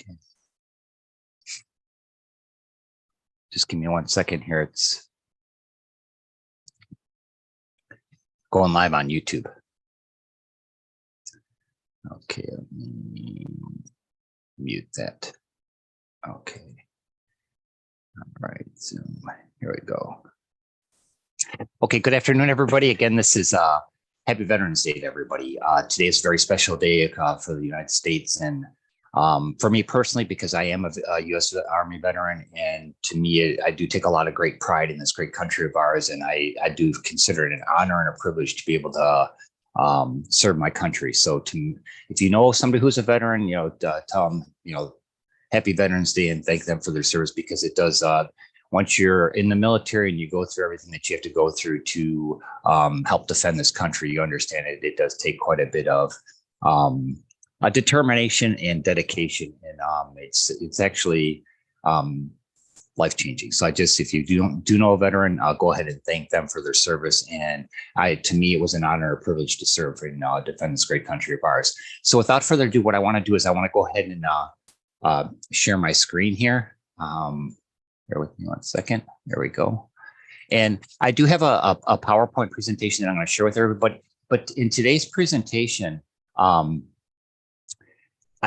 Okay. Just give me 1 second here. It's going live on YouTube. Okay, let me mute that. Okay. All right, Zoom. Here we go. Okay, good afternoon, everybody. Again, this is Happy Veterans Day to everybody. Today is a very special day for the United States, and for me personally, because I am a U.S. Army veteran, and to me, I do take a lot of great pride in this great country of ours, and I do consider it an honor and a privilege to be able to serve my country. So, if you know somebody who's a veteran, tell them, Happy Veterans Day and thank them for their service, because it does. Once you're in the military and you go through everything that you have to go through to help defend this country, you understand it does take quite a bit of determination and dedication, and it's actually life-changing. So if you do know a veteran, I'll go ahead and thank them for their service. And to me, it was an honor and privilege to serve and defend this great country of ours. So without further ado, what I want to do is I want to go ahead and share my screen here. Bear with me 1 second. There we go. And I do have a PowerPoint presentation that I'm going to share with everybody. But in today's presentation, I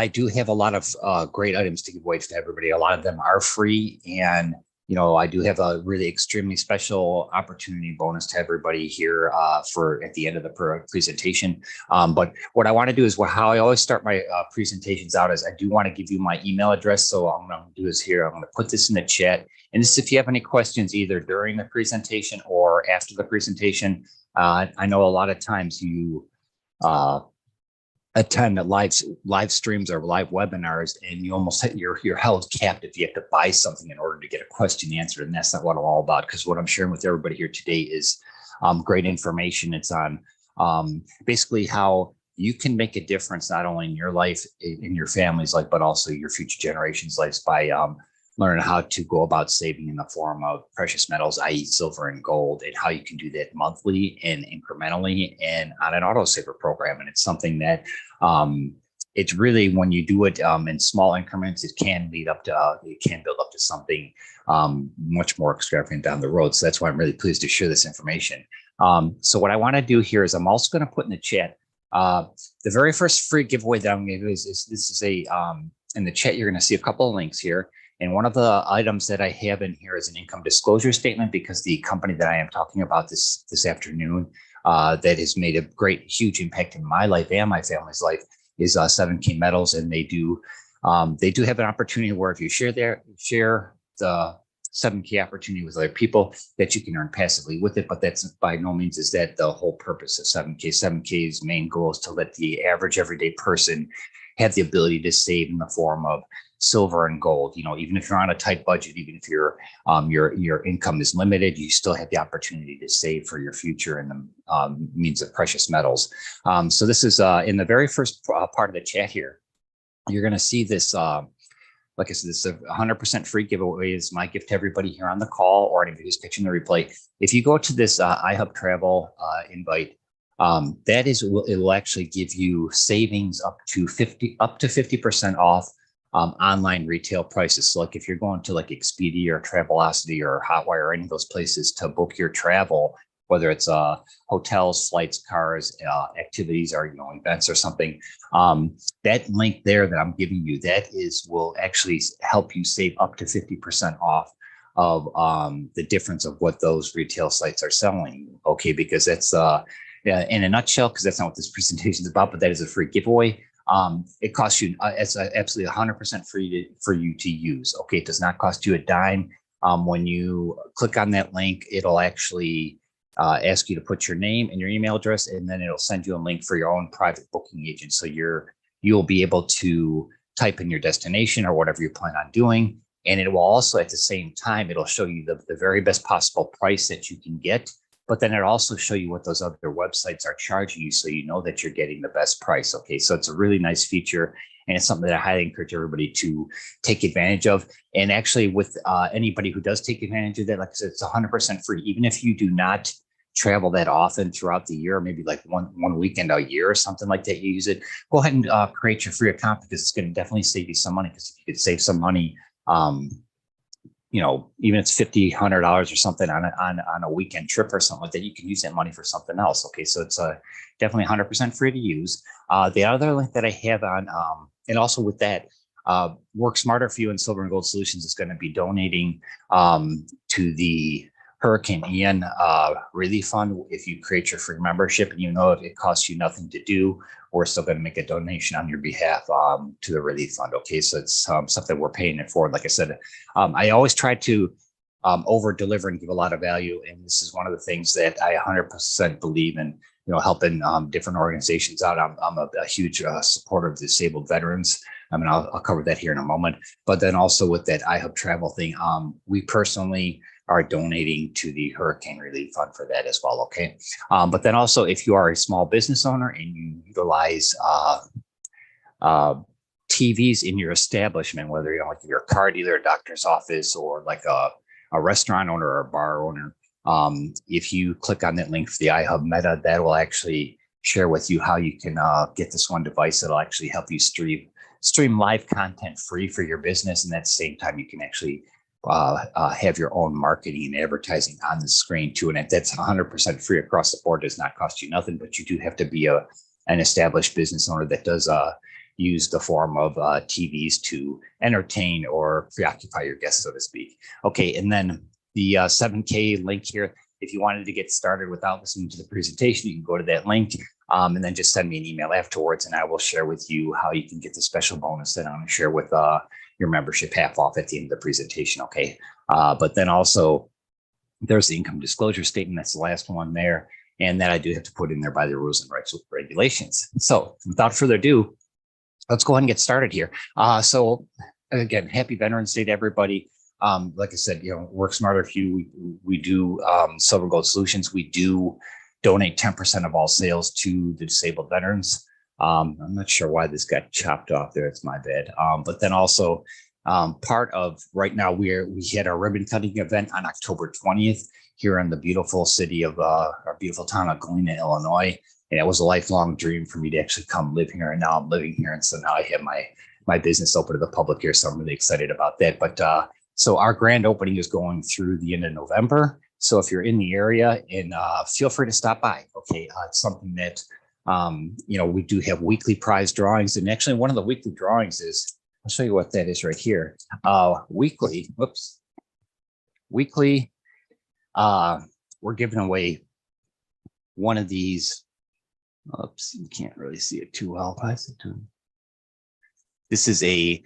do have a lot of great items to give away to everybody. A lot of them are free, and I do have a really extremely special opportunity bonus to everybody here for at the end of the presentation. But what I want to do is how I always start my presentations out is I do want to give you my email address. So what I'm going to do is here, I'm going to put this in the chat. And this is if you have any questions either during the presentation or after the presentation. I know a lot of times you attend live streams or live webinars, and you almost you're held captive. You have to buy something in order to get a question answered, and that's not what I'm all about. Because what I'm sharing with everybody here today is great information. It's on basically how you can make a difference not only in your life, in your family's life, but also your future generations' lives by learning how to go about saving in the form of precious metals, i.e. silver and gold, and how you can do that monthly and incrementally and on an autosaver program. And it's something that it's really, when you do it in small increments, it can build up to something much more extravagant down the road. So that's why I'm really pleased to share this information. So what I want to do here is I'm also going to put in the chat the very first free giveaway that I'm going to do is this is in the chat, you're going to see a couple of links here. And one of the items that I have in here is an income disclosure statement, because the company that I am talking about this afternoon that has made a huge impact in my life and my family's life is 7K Metals. And they do have an opportunity where if you share the 7K opportunity with other people, that you can earn passively with it. But that's by no means is that the whole purpose of 7K. 7K's main goal is to let the average everyday person have the ability to save in the form of silver and gold. Even if you're on a tight budget, even if your income is limited, you still have the opportunity to save for your future in the means of precious metals. So this is in the very first part of the chat here. You're going to see this. Like I said, this is a 100% free giveaway. It's my gift to everybody here on the call or anybody who's catching the replay. If you go to this iHub Travel invite, it will actually give you savings up to 50% off online retail prices. So like if you're going to like Expedia or Travelocity or Hotwire or any of those places to book your travel, whether it's hotels, flights, cars, activities, or events or something, that link there that I'm giving you, will actually help you save up to 50% off of the difference of what those retail sites are selling. Okay, because that's in a nutshell, because that's not what this presentation is about, but that is a free giveaway. It costs you, it's absolutely 100% free for you to use. Okay, it does not cost you a dime. When you click on that link, it'll actually ask you to put your name and your email address, and then it'll send you a link for your own private booking agent. So you'll be able to type in your destination or whatever you plan on doing. And it will also, at the same time, it'll show you the very best possible price that you can get. But then it'll also show you what those other websites are charging you, so you know that you're getting the best price. Okay, so it's a really nice feature, and it's something that I highly encourage everybody to take advantage of. And actually, with anybody who does take advantage of that, like I said, it's 100% free. Even if you do not travel that often throughout the year, maybe like one weekend a year or something like that, you use it, go ahead and create your free account, because it's going to definitely save you some money. Because if you could save some money, even if it's $100 or something on a weekend trip or something like that, you can use that money for something else. Okay, so it's definitely 100% free to use. The other link that I have on, and also with that, Work Smarter for You and Silver and Gold Solutions is going to be donating to the Hurricane Ian relief fund. If you create your free membership, and if it costs you nothing to do, we're still going to make a donation on your behalf to the relief fund. Okay, so it's something we're paying it for. Like I said, I always try to over deliver and give a lot of value, and this is one of the things that I 100% believe in. Helping different organizations out. I'm a huge supporter of disabled veterans. I mean, I'll cover that here in a moment. But then also with that iHub travel thing, we personally are donating to the Hurricane Relief Fund for that as well. Okay. But then also, if you are a small business owner and you utilize TVs in your establishment, whether you're like your car dealer, a doctor's office, or like a restaurant owner or a bar owner, if you click on that link for the iHub Meta, that will actually share with you how you can get this one device that'll actually help you stream live content free for your business. And at the same time, you can actually have your own marketing and advertising on the screen too. And that's 100% free across the board. It does not cost you nothing, but you do have to be an established business owner that does use the form of TVs to entertain or preoccupy your guests, so to speak. Okay, and then the 7K link here, if you wanted to get started without listening to the presentation, you can go to that link and then just send me an email afterwards, and I will share with you how you can get the special bonus that I'm going to share with your membership half off at the end of the presentation. Okay, but then also there's the income disclosure statement. That's the last one there, and that I do have to put in there by the rules and regulations. So without further ado, let's go ahead and get started here. So again, happy Veterans Day to everybody. Like I said, Work Smarter for You, we do Silver Gold Solutions. We do donate 10% of all sales to the disabled veterans. I'm not sure why this got chopped off there. It's my bad. But then also part of right now, we had our ribbon cutting event on October 20th here in the beautiful city of our beautiful town of Galena, Illinois. And it was a lifelong dream for me to actually come live here. And now I'm living here. And so now I have my business open to the public here. So I'm really excited about that. But so our grand opening is going through the end of November. So if you're in the area, and feel free to stop by. Okay, it's something that we do have weekly prize drawings, and actually one of the weekly drawings is, I'll show you what that is right here. Weekly, we're giving away one of these. Oops, you can't really see it too well. This is a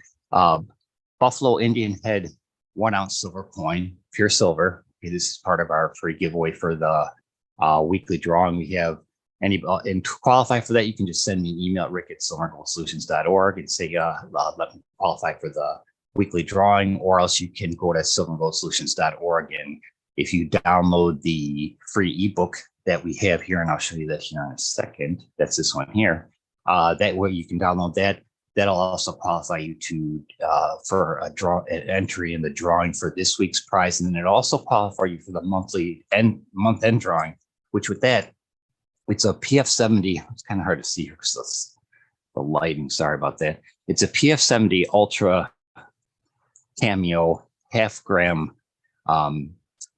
Buffalo Indian head 1 ounce silver coin, pure silver. Okay, this is part of our free giveaway for the weekly drawing. We have and to qualify for that, you can just send me an email at rick@silverandgoldsolutions.org and say, let me qualify for the weekly drawing, or else you can go to silverandgoldsolutions.org. And if you download the free ebook that we have here, and I'll show you that here in a second, that's this one here. That way you can download that. That'll also qualify you to for an entry in the drawing for this week's prize, and then it'll also qualify you for the month-end drawing. Which with that, it's a PF70. It's kind of hard to see here because the lighting. Sorry about that. It's a PF70 Ultra Cameo half-gram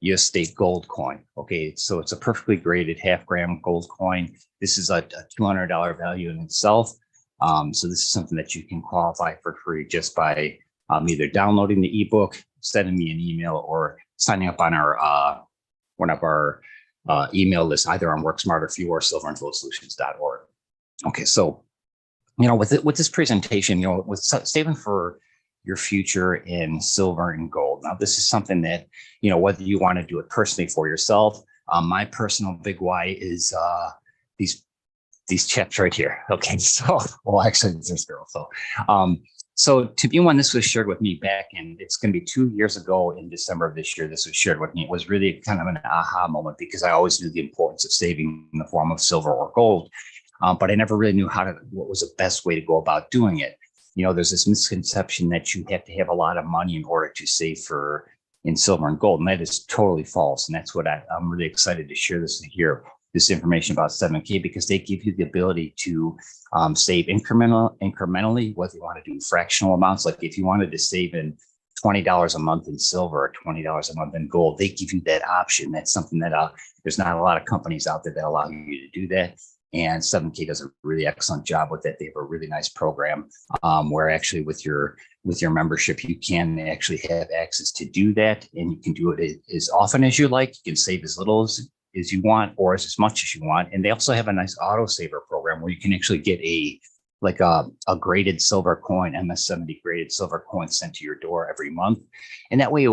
US state gold coin. Okay, so it's a perfectly graded half-gram gold coin. This is a $200 value in itself. So this is something that you can qualify for free just by either downloading the ebook, sending me an email, or signing up on our one of our email lists, either on Work Smarter for You or silverandgoldsolutions.org. Okay, so with this presentation, with saving for your future in silver and gold. Now, this is something that whether you want to do it personally for yourself, my personal big why is these chaps right here. Okay, so actually there's girl. So to be one, this was shared with me back in, it's going to be 2 years ago in December of this year. This was shared with me. It was really kind of an aha moment because I always knew the importance of saving in the form of silver or gold, but I never really knew what was the best way to go about doing it. There's this misconception that you have to have a lot of money in order to save for in silver and gold. And that is totally false. And that's what I'm really excited to share this information about 7K, because they give you the ability to save incrementally, whether you want to do fractional amounts. Like if you wanted to save in $20 a month in silver or $20 a month in gold, they give you that option. That's something that there's not a lot of companies out there that allow you to do that. And 7K does a really excellent job with that. They have a really nice program where actually with your membership, you can actually have access to do that. And you can do it as often as you like. You can save as little as you want or as much as you want. And they also have a nice autosaver program where you can actually get a graded silver coin, MS-70 graded silver coin sent to your door every month. And that way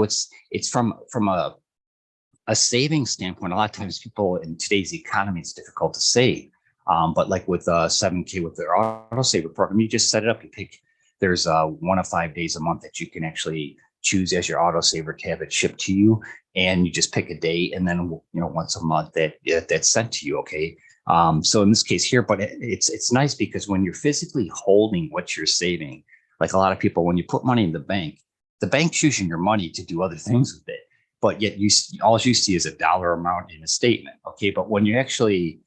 it's from a saving standpoint. A lot of times people in today's economy, it's difficult to save. But like with 7K with their autosaver program, you just set it up. There's 1 of 5 days a month that you can actually choose as your autosaver to have it shipped to you. And you just pick a day, and then once a month that's sent to you. Okay. So in this case here, but it's nice because when you're physically holding what you're saving, like a lot of people, when you put money in the bank's using your money to do other things with it, but yet all you see is a dollar amount in a statement. Okay. But when you're actually,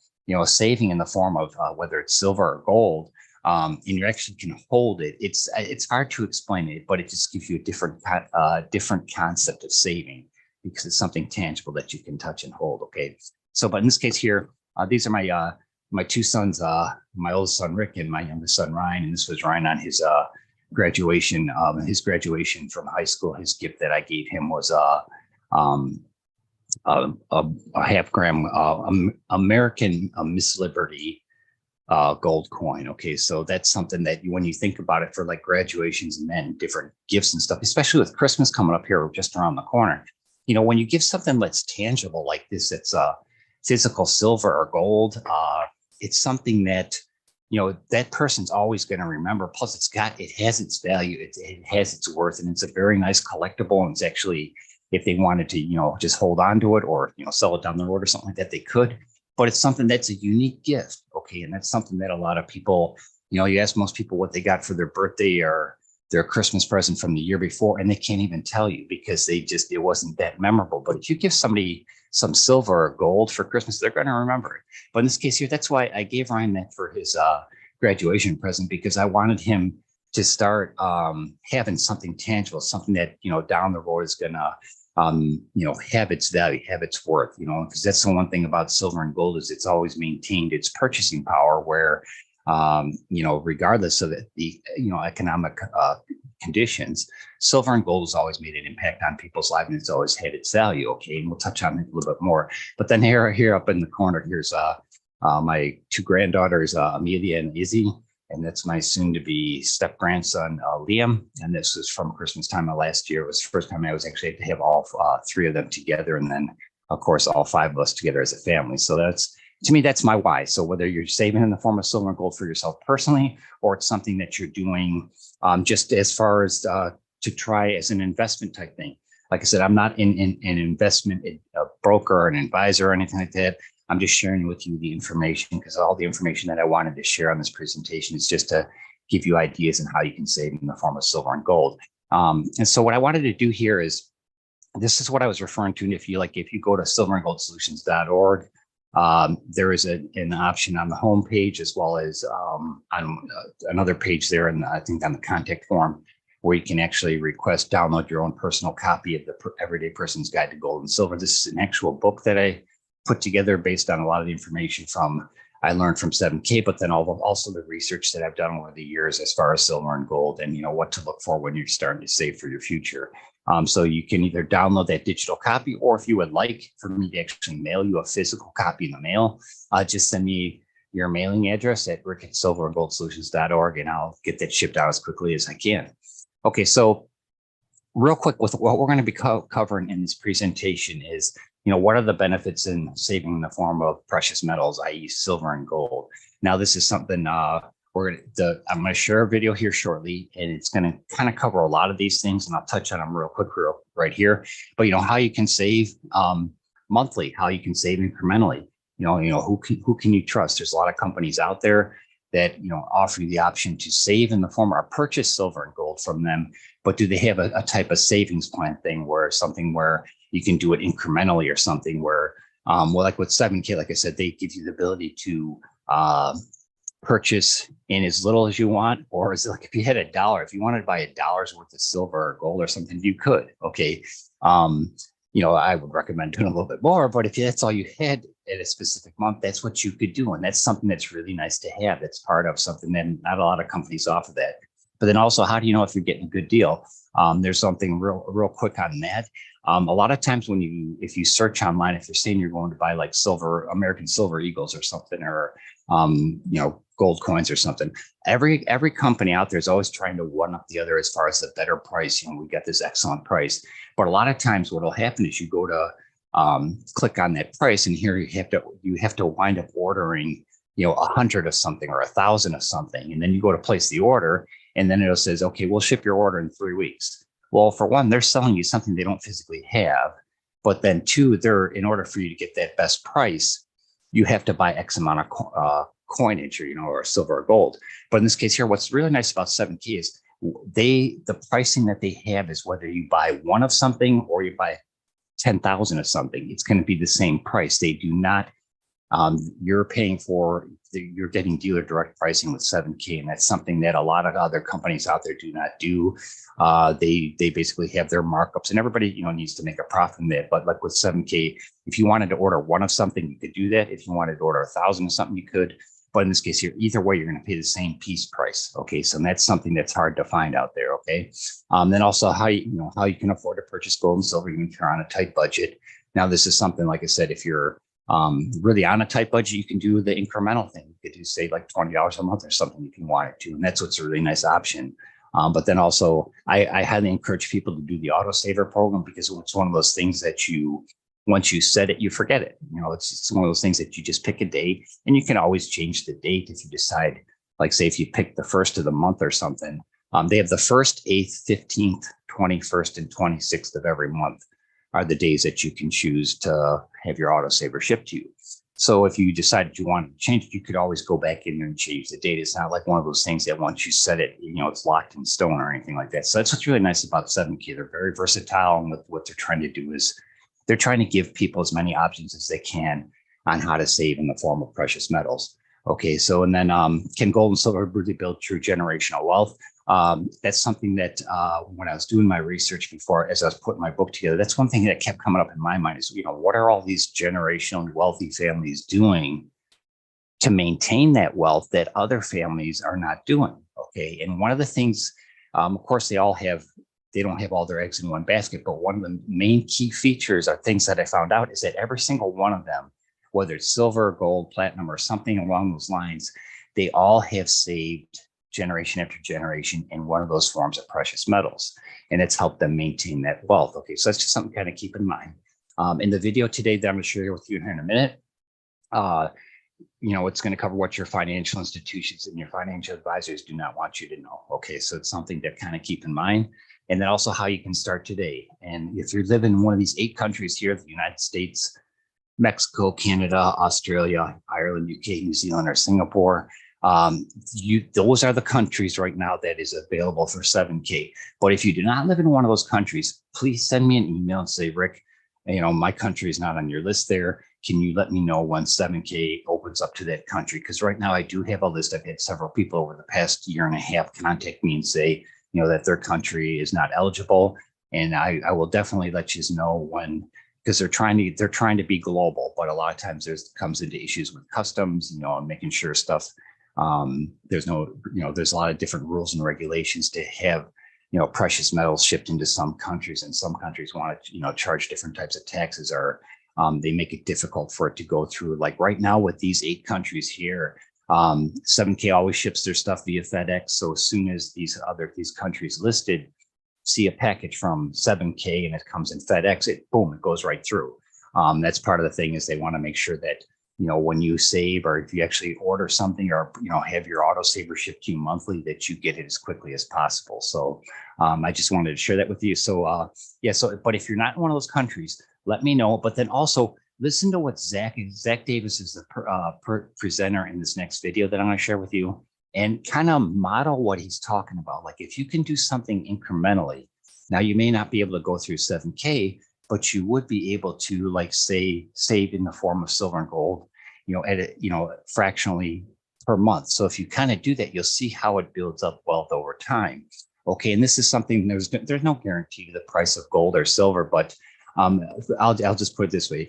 saving in the form of whether it's silver or gold, and you actually can hold it, it's hard to explain it, but it just gives you a different concept of saving because it's something tangible that you can touch and hold. Okay. So, but in this case here, these are my two sons, my oldest son, Rick, and my youngest son, Ryan. And this was Ryan on his graduation. His graduation from high school, his gift that I gave him was a half-gram American Miss Liberty gold coin. Okay, so that's something that when you think about it for like graduations and then different gifts and stuff, especially with Christmas coming up here just around the corner, when you give something that's tangible like this, it's physical silver or gold, it's something that that person's always going to remember. Plus it has its value, it has its worth, and it's a very nice collectible. And it's actually, if they wanted to just hold on to it or sell it down the road or something like that, they could. But it's something that's a unique gift. Okay, and that's something that a lot of people, you ask most people what they got for their birthday or their Christmas present from the year before, and they can't even tell you because it wasn't that memorable. But if you give somebody some silver or gold for Christmas, they're going to remember it. But in this case here, that's why I gave Ryan that for his graduation present, because I wanted him to start having something tangible, something that, down the road is going to, have its value, have its worth, because that's the one thing about silver and gold is it's always maintained its purchasing power where, regardless of the economic conditions, silver and gold has always made an impact on people's lives, and it's always had its value. Okay, and we'll touch on it a little bit more. But then here up in the corner, here's my two granddaughters, Amelia and Izzy, and that's my soon-to-be step-grandson, Liam. And this was from Christmas time of last year. It was the first time I was actually able to have all three of them together, and then, of course, all five of us together as a family. So to me, that's my why. So whether you're saving in the form of silver and gold for yourself personally, or it's something that you're doing just as far as to try as an investment type thing. Like I said, I'm not an investment a broker or an advisor or anything like that. I'm just sharing with you the information because all the information that I wanted to share on this presentation is just to give you ideas on how you can save in the form of silver and gold. And so what I wanted to do here is, this is what I was referring to. And if you go to silverandgoldsolutions.org, there is an option on the home page as well as on another page there, and I think on the contact form, where you can actually download your own personal copy of the Everyday Person's Guide to Gold and Silver. This is an actual book that I put together based on a lot of the information I learned from 7K, but then also the research that I've done over the years as far as silver and gold, and what to look for when you're starting to save for your future. So you can either download that digital copy, or if you would like for me to actually mail you a physical copy in the mail, just send me your mailing address at rick@silverandgoldsolutions.org, and I'll get that shipped out as quickly as I can. Okay, so real quick, with what we're going to be covering in this presentation is, what are the benefits in saving in the form of precious metals, i.e. silver and gold? Now, this is something I'm going to share a video here shortly, and it's going to kind of cover a lot of these things, and I'll touch on them real quick right here. But, how you can save monthly, how you can save incrementally, who can you trust? There's a lot of companies out there. that, offer you the option to save in the form or purchase silver and gold from them. But do they have a type of savings plan thing where something where you can do it incrementally or something where, well, like with 7K, like I said, they give you the ability to purchase in as little as you want, or is it like if you had a dollar, if you wanted to buy $1 worth of silver or gold or something, you could. Okay. I would recommend doing a little bit more, but if that's all you had at a specific month, that's what you could do. And that's something that's really nice to have. That's part of something that not a lot of companies offer that. But then also, how do you know if you're getting a good deal? There's something real quick on that. A lot of times if you search online, if you're saying you're going to buy like American silver eagles or something, or, gold coins or something, every company out there is always trying to one up the other as far as the better price. We got this excellent price. But a lot of times what will happen is you go to click on that price, and here you have to wind up ordering, 100 of something or 1,000 of something. And then you go to place the order, and then it says, okay, we'll ship your order in 3 weeks. Well, for one, they're selling you something they don't physically have. But then two, in order for you to get that best price, you have to buy X amount of coinage, or silver or gold. But in this case here, what's really nice about 7K is the pricing that they have is whether you buy one of something or you buy 10,000 of something, it's going to be the same price. They do not, you're getting dealer direct pricing with 7K. And that's something that a lot of other companies out there do not do. They basically have their markups, and everybody, needs to make a profit in that. But like with 7K, if you wanted to order one of something, you could do that. If you wanted to order 1,000 of something, you could. But in this case here, either way, you're going to pay the same piece price. Okay. So that's something that's hard to find out there. Okay. Then also how you can afford to purchase gold and silver, even if you're on a tight budget. Now, this is something, like I said, if you're really on a tight budget, you can do the incremental thing. You could do, say, like $20 a month or something if you want it to. And that's what's a really nice option. But then also, I highly encourage people to do the autosaver program, because it's one of those things that once you set it, you forget it. It's one of those things that you just pick a date, and you can always change the date if you decide, like, say, if you pick the 1st of the month or something. They have the 1st, 8th, 15th, 21st, and 26th of every month are the days that you can choose to have your autosaver shipped to you. So if you decided you wanted to change it, you could always go back in there and change the date. It's not like one of those things that once you set it, it's locked in stone or anything like that. So that's what's really nice about 7K. They're very versatile, and what they're trying to do is they're trying to give people as many options as they can on how to save in the form of precious metals. Okay, so and then can gold and silver really build true generational wealth? That's something that when I was doing my research before, as I was putting my book together, that's one thing that kept coming up in my mind is, what are all these generational wealthy families doing to maintain that wealth that other families are not doing? Okay, and one of the things, of course, they don't have all their eggs in one basket, but one of the main key features or things that I found out is that every single one of them, whether it's silver, gold, platinum, or something along those lines, they all have saved generation after generation in one of those forms of precious metals, and it's helped them maintain that wealth. Okay, so that's just something to kind of keep in mind. In the video today that I'm going to share with you here in a minute, it's going to cover what your financial institutions and your financial advisors do not want you to know. Okay, so it's something to kind of keep in mind. And then also how you can start today. And if you live in one of these 8 countries here, the United States, Mexico, Canada, Australia, Ireland, UK, New Zealand, or Singapore, those are the countries right now that is available for 7K. But if you do not live in one of those countries, please send me an email and say, Rick, my country is not on your list there. Can you let me know when 7K opens up to that country? Because right now I do have a list. I've had several people over the past year and a half contact me and say, that their country is not eligible. And I will definitely let you know when, because they're trying to be global, but a lot of times comes into issues with customs, and making sure stuff, there's a lot of different rules and regulations to have, precious metals shipped into some countries, and some countries want to, charge different types of taxes, or they make it difficult for it to go through. Like right now with these 8 countries here, 7K always ships their stuff via FedEx. So as soon as these countries listed see a package from 7K and it comes in FedEx, it goes right through. That's part of the thing, is they want to make sure that, when you save, or if you actually order something, or, have your autosaver shipped to you monthly, that you get it as quickly as possible. So I just wanted to share that with you. So but if you're not in one of those countries, let me know. But then also, listen to what Zach Davis is the presenter in this next video that I'm going to share with you, and kind of model what he's talking about. Like if you can do something incrementally, now you may not be able to go through 7K, but you would be able to, like, say, save in the form of silver and gold, at it, fractionally per month. So if you kind of do that, you'll see how it builds up wealth over time. Okay, and this is something, there's no guarantee to the price of gold or silver, but I'll just put it this way: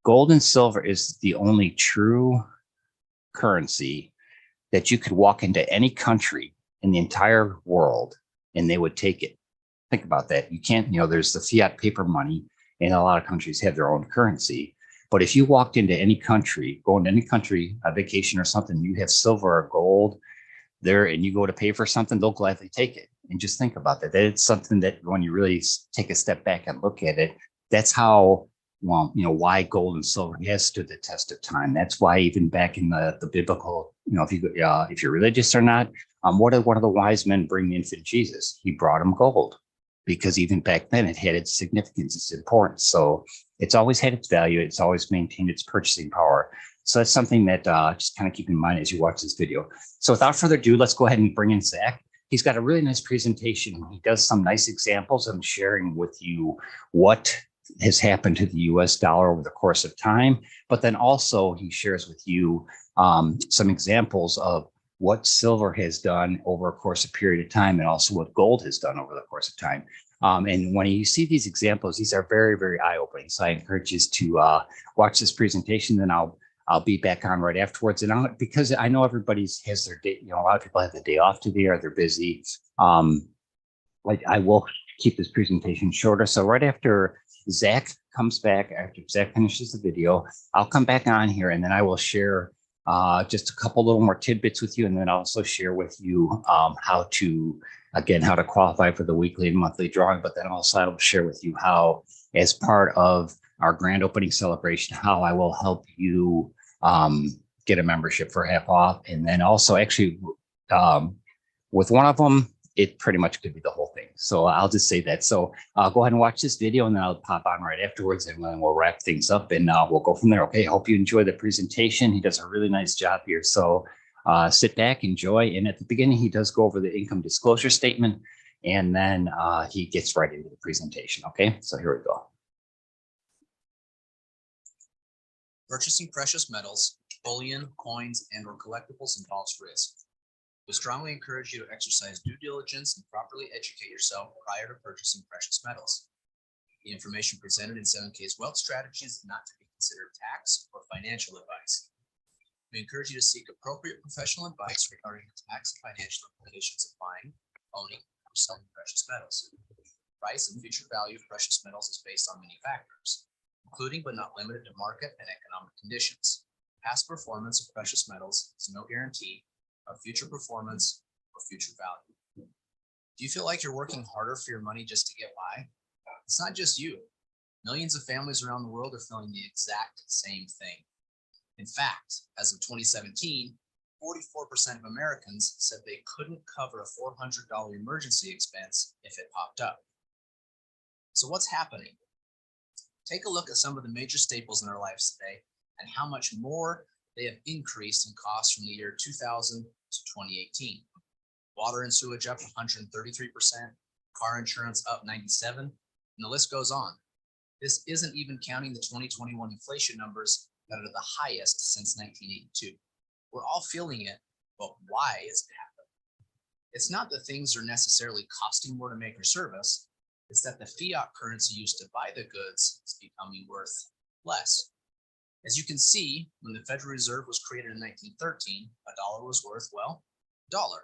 gold and silver is the only true currency that you could walk into any country in the entire world and they would take it. Think about that. You can't, there's the fiat paper money, and a lot of countries have their own currency. But if you walked into any country, go into any country, a vacation or something, you have silver or gold there, and you go to pay for something, they'll gladly take it. And just think about that. It's something that when you really take a step back and look at it, that's how, why gold and silver has stood the test of time. That's why even back in the biblical, if you're religious or not, what did one of the wise men bring the infant Jesus? He brought him gold, because even back then it had its significance, its importance. So it's always had its value. It's always maintained its purchasing power. So that's something that just kind of keep in mind as you watch this video. So without further ado, let's go ahead and bring in Zach. He's got a really nice presentation. He does some nice examples. I'm sharing with you what has happened to the US dollar over the course of time, but then also he shares with you some examples of what silver has done over a course of period of time, and also what gold has done over the course of time. And when you see these examples, these are very, very eye-opening. So I encourage you to watch this presentation, then I'll be back on right afterwards. And because I know everybody has their day, a lot of people have the day off today or they're busy. Like I will keep this presentation shorter. So right after Zach comes back, after Zach finishes the video, I'll come back on here, and then I will share just a couple little more tidbits with you, and then I'll also share with you how to qualify for the weekly and monthly drawing. But then also I'll share with you how, as part of our grand opening celebration, how I will help you get a membership for half off. And then also actually with one of them, it pretty much could be the whole thing. So I'll just say that. So go ahead and watch this video, and then I'll pop on right afterwards, and then we'll wrap things up, and we'll go from there. Okay, I hope you enjoy the presentation. He does a really nice job here. So sit back, enjoy. And at the beginning, he does go over the income disclosure statement, and then he gets right into the presentation. Okay, so here we go. Purchasing precious metals, bullion, coins, and/or collectibles involves risk. We strongly encourage you to exercise due diligence and properly educate yourself prior to purchasing precious metals. The information presented in 7K's Wealth Strategy is not to be considered tax or financial advice. We encourage you to seek appropriate professional advice regarding the tax and financial implications of buying, owning, or selling precious metals. Price and future value of precious metals is based on many factors, including but not limited to market and economic conditions. Past performance of precious metals is no guarantee of future performance or future value. Do you feel like you're working harder for your money just to get by? It's not just you. Millions of families around the world are feeling the exact same thing. In fact, as of 2017, 44% of Americans said they couldn't cover a $400 emergency expense if it popped up. So what's happening? Take a look at some of the major staples in our lives today and how much more they have increased in cost from the year 2000 to 2018. Water and sewage up 133%, car insurance up 97%, and the list goes on. This isn't even counting the 2021 inflation numbers that are the highest since 1982. We're all feeling it, but why is it happening? It's not that things are necessarily costing more to make or service. It's that the fiat currency used to buy the goods is becoming worth less. As you can see, when the Federal Reserve was created in 1913, a dollar was worth, well, a dollar.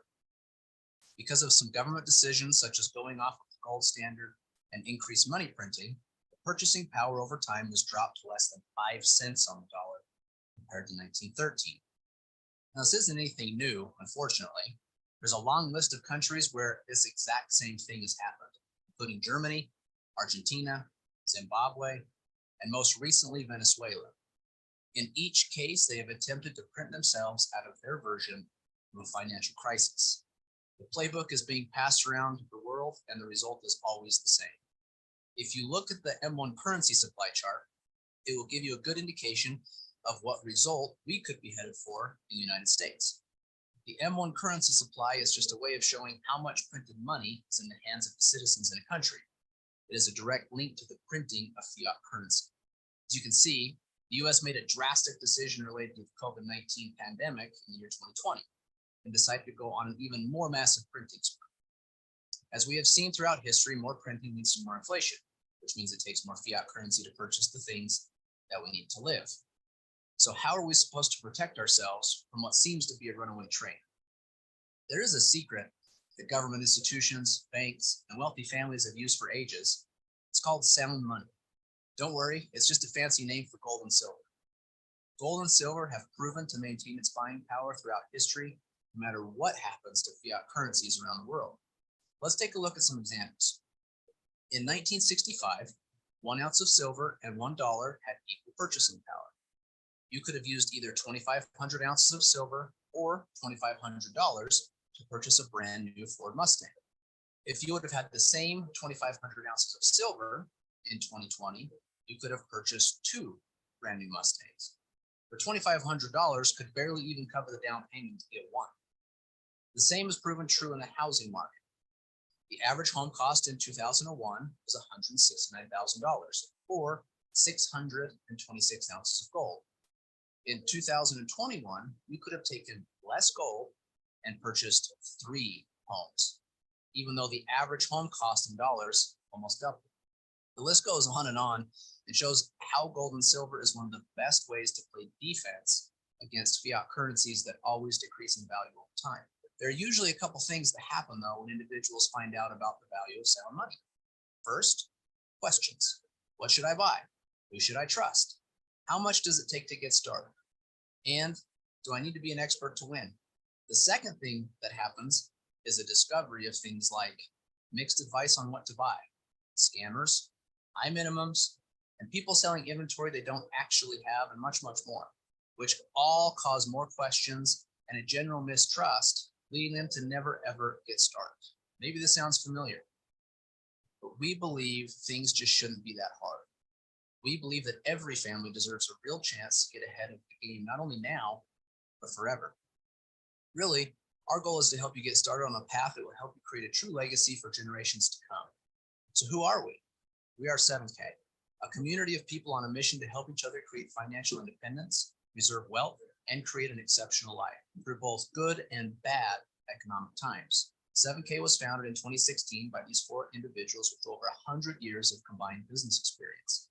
Because of some government decisions, such as going off of the gold standard and increased money printing, the purchasing power over time was dropped to less than 5 cents on the dollar compared to 1913. Now, this isn't anything new, unfortunately. There's a long list of countries where this exact same thing has happened, including Germany, Argentina, Zimbabwe, and most recently, Venezuela. In each case, they have attempted to print themselves out of their version of a financial crisis. The playbook is being passed around the world, and the result is always the same. If you look at the M1 currency supply chart, It will give you a good indication of what result we could be headed for in the United States. The M1 currency supply is just a way of showing how much printed money is in the hands of the citizens in a country. It is a direct link to the printing of fiat currency. As you can see, the US made a drastic decision related to the COVID-19 pandemic in the year 2020 and decided to go on an even more massive printing spree. As we have seen throughout history, more printing leads to more inflation, which means it takes more fiat currency to purchase the things that we need to live. So how are we supposed to protect ourselves from what seems to be a runaway train? There is a secret that government institutions, banks, and wealthy families have used for ages. It's called sound money. Don't worry, it's just a fancy name for gold and silver. Gold and silver have proven to maintain its buying power throughout history, no matter what happens to fiat currencies around the world. Let's take a look at some examples. In 1965, 1 ounce of silver and $1 had equal purchasing power. You could have used either 2,500 ounces of silver or $2,500 to purchase a brand new Ford Mustang. If you would have had the same 2,500 ounces of silver in 2020, you could have purchased 2 brand new Mustangs. But $2,500 could barely even cover the down payment to get one. The same is proven true in the housing market. The average home cost in 2001 was $169,000, or 626 ounces of gold. In 2021, you could have taken less gold and purchased 3 homes, even though the average home cost in dollars almost doubled. The list goes on and shows how gold and silver is one of the best ways to play defense against fiat currencies that always decrease in value over time. There are usually a couple things that happen, though, when individuals find out about the value of sound money. First, questions. What should I buy? Who should I trust? How much does it take to get started? And do I need to be an expert to win? The second thing that happens is a discovery of things like mixed advice on what to buy, scammers, high minimums, and people selling inventory they don't actually have, and much, much more, which all cause more questions and a general mistrust, leading them to never, ever get started. Maybe this sounds familiar, but we believe things just shouldn't be that hard. We believe that every family deserves a real chance to get ahead of the game, not only now, but forever. Really, our goal is to help you get started on a path that will help you create a true legacy for generations to come. So who are we? We are 7K, a community of people on a mission to help each other create financial independence, preserve wealth, and create an exceptional life through both good and bad economic times. 7K was founded in 2016 by these 4 individuals with over 100 years of combined business experience.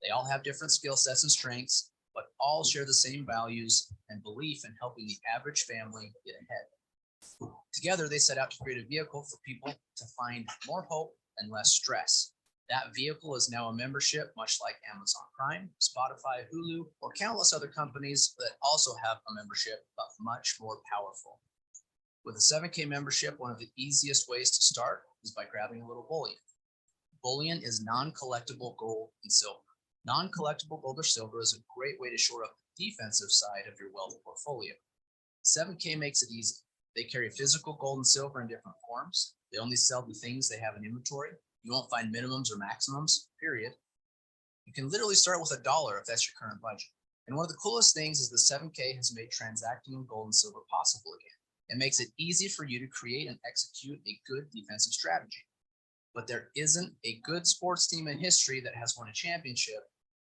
They all have different skill sets and strengths, but all share the same values and belief in helping the average family get ahead. Together, they set out to create a vehicle for people to find more hope and less stress. That vehicle is now a membership, much like Amazon Prime, Spotify, Hulu, or countless other companies that also have a membership, but much more powerful. With a 7K membership, one of the easiest ways to start is by grabbing a little bullion. Bullion is non-collectible gold and silver. Non-collectible gold or silver is a great way to shore up the defensive side of your wealth portfolio. 7K makes it easy. They carry physical gold and silver in different forms. They only sell the things they have in inventory. You won't find minimums or maximums, period. You can literally start with $1 if that's your current budget. And one of the coolest things is the 7K has made transacting in gold and silver possible again. It makes it easy for you to create and execute a good defensive strategy. But there isn't a good sports team in history that has won a championship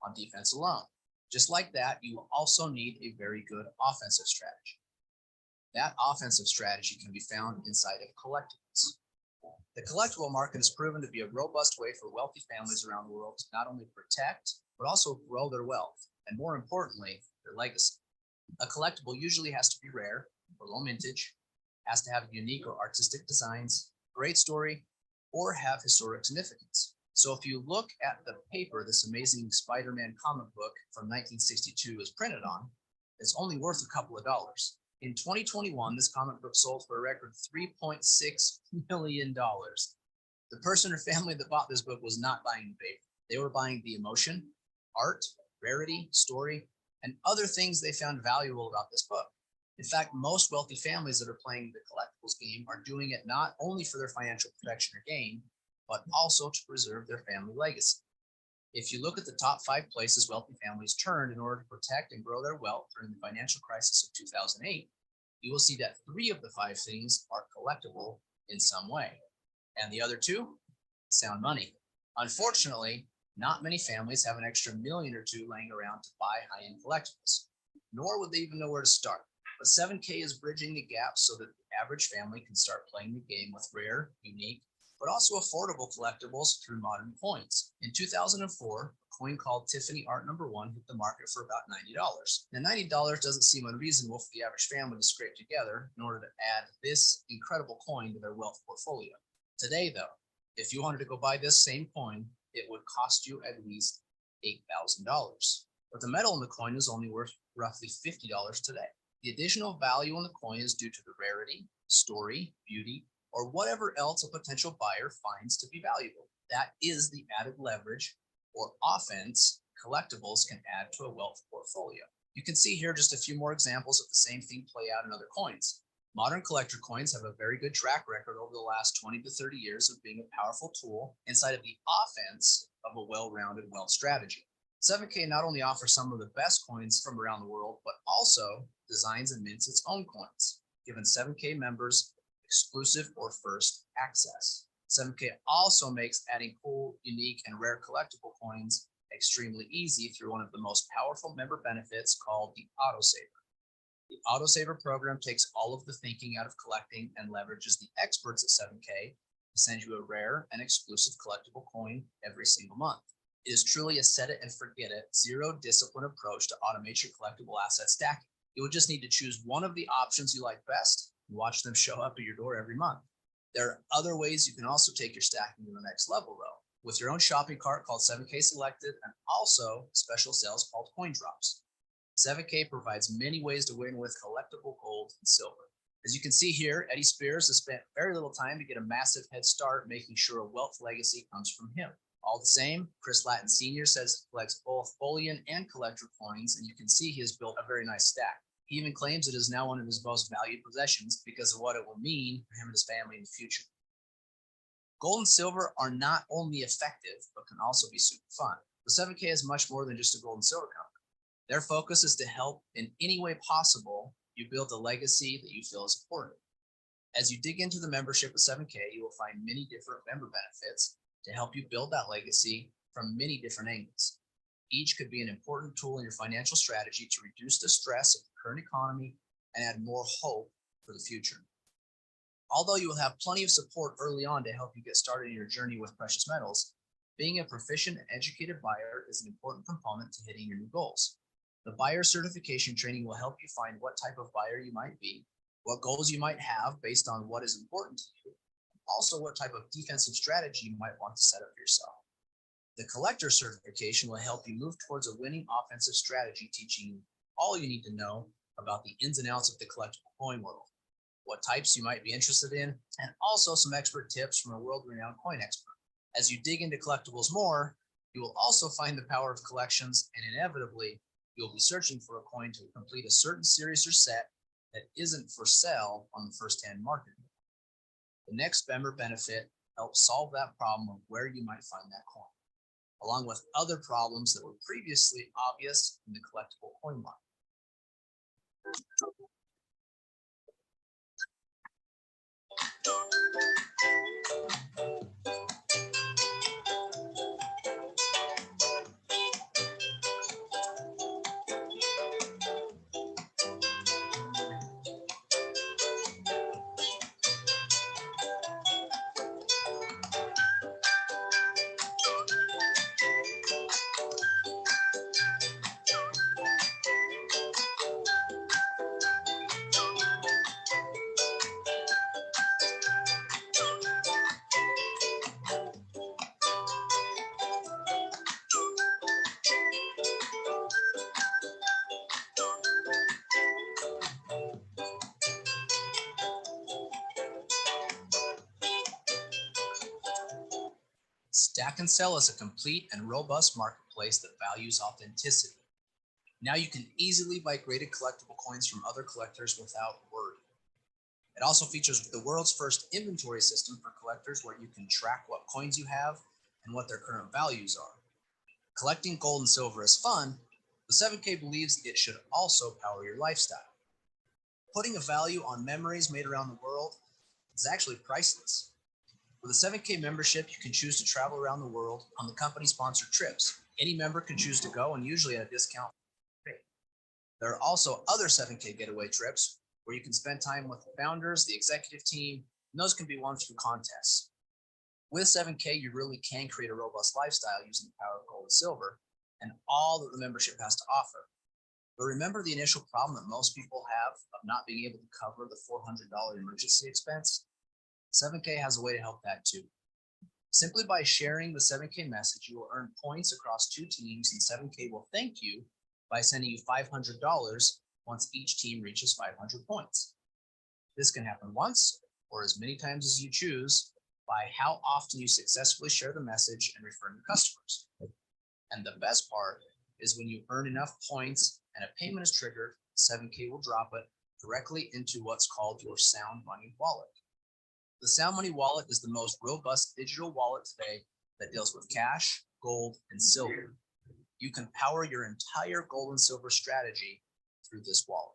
on defense alone. Just like that, you will also need a very good offensive strategy. That offensive strategy can be found inside of collectibles. The collectible market has proven to be a robust way for wealthy families around the world to not only protect, but also grow their wealth, and more importantly, their legacy. A collectible usually has to be rare or low mintage, has to have unique or artistic designs, great story, or have historic significance. So if you look at the paper this amazing Spider-Man comic book from 1962 is printed on, it's only worth a couple of dollars. In 2021, this comic book sold for a record $3.6 million. The person or family that bought this book was not buying the paper. They were buying the emotion, art, rarity, story, and other things they found valuable about this book. In fact, most wealthy families that are playing the collectibles game are doing it not only for their financial protection or gain, but also to preserve their family legacy. If you look at the top 5 places wealthy families turned in order to protect and grow their wealth during the financial crisis of 2008, you will see that 3 of the 5 things are collectible in some way. And the other 2? Sound money. Unfortunately, not many families have an extra million or 2 laying around to buy high-end collectibles, nor would they even know where to start. But 7K is bridging the gap so that the average family can start playing the game with rare, unique, but also affordable collectibles through modern coins. In 2004, a coin called Tiffany Art No. 1 hit the market for about $90. Now, $90 doesn't seem unreasonable for the average family to scrape together in order to add this incredible coin to their wealth portfolio. Today, though, if you wanted to go buy this same coin, it would cost you at least $8,000. But the metal in the coin is only worth roughly $50 today. The additional value in the coin is due to the rarity, story, beauty, or whatever else a potential buyer finds to be valuable. That is the added leverage or offense collectibles can add to a wealth portfolio. You can see here just a few more examples of the same thing play out in other coins. Modern collector coins have a very good track record over the last 20 to 30 years of being a powerful tool inside of the offense of a well-rounded wealth strategy. 7K not only offers some of the best coins from around the world, but also designs and mints its own coins, giving 7K members exclusive or first access. 7K also makes adding cool, unique, and rare collectible coins extremely easy through one of the most powerful member benefits called the autosaver. The autosaver program takes all of the thinking out of collecting and leverages the experts at 7K to send you a rare and exclusive collectible coin every single month. It is truly a set it and forget it, zero discipline approach to automate your collectible asset stacking. You will just need to choose one of the options you like best and watch them show up at your door every month. There are other ways you can also take your stacking to the next level, though, with your own shopping cart called 7K Selected and also special sales called Coin Drops. 7K provides many ways to win with collectible gold and silver. As you can see here, Eddie Spears has spent very little time to get a massive head start, making sure a wealth legacy comes from him. All the same, Chris Latin Sr. says he collects both bullion and collector coins, and you can see he has built a very nice stack. He even claims it is now one of his most valued possessions because of what it will mean for him and his family in the future. Gold and silver are not only effective, but can also be super fun. The 7K is much more than just a gold and silver company. Their focus is to help in any way possible you build a legacy that you feel is important. As you dig into the membership of 7K, you will find many different member benefits to help you build that legacy from many different angles. Each could be an important tool in your financial strategy to reduce the stress of the current economy and add more hope for the future. Although you will have plenty of support early on to help you get started in your journey with precious metals, being a proficient and educated buyer is an important component to hitting your new goals. The buyer certification training will help you find what type of buyer you might be, what goals you might have based on what is important to you, and also what type of defensive strategy you might want to set up for yourself. The collector certification will help you move towards a winning offensive strategy, teaching you all you need to know about the ins and outs of the collectible coin world, what types you might be interested in, and also some expert tips from a world-renowned coin expert. As you dig into collectibles more, you will also find the power of collections, and inevitably, you'll be searching for a coin to complete a certain series or set that isn't for sale on the first-hand market. The next member benefit helps solve that problem of where you might find that coin, along with other problems that were previously obvious in the collectible coin market. Stack and Sell is a complete and robust marketplace that values authenticity. Now you can easily buy graded collectible coins from other collectors without worry. It also features the world's first inventory system for collectors where you can track what coins you have and what their current values are. Collecting gold and silver is fun, the 7K believes it should also power your lifestyle. Putting a value on memories made around the world is actually priceless. With a 7K membership, you can choose to travel around the world on the company-sponsored trips. Any member can choose to go and usually at a discount rate. There are also other 7K getaway trips where you can spend time with the founders, the executive team, and those can be won through contests. With 7K, you really can create a robust lifestyle using the power of gold and silver and all that the membership has to offer. But remember the initial problem that most people have of not being able to cover the $400 emergency expense? 7K has a way to help that too. Simply by sharing the 7K message, you will earn points across 2 teams, and 7K will thank you by sending you $500 once each team reaches 500 points. This can happen once or as many times as you choose by how often you successfully share the message and refer new customers. And the best part is when you earn enough points and a payment is triggered, 7K will drop it directly into what's called your Sound Money wallet. The Sound Money wallet is the most robust digital wallet today that deals with cash, gold, and silver. You can power your entire gold and silver strategy through this wallet.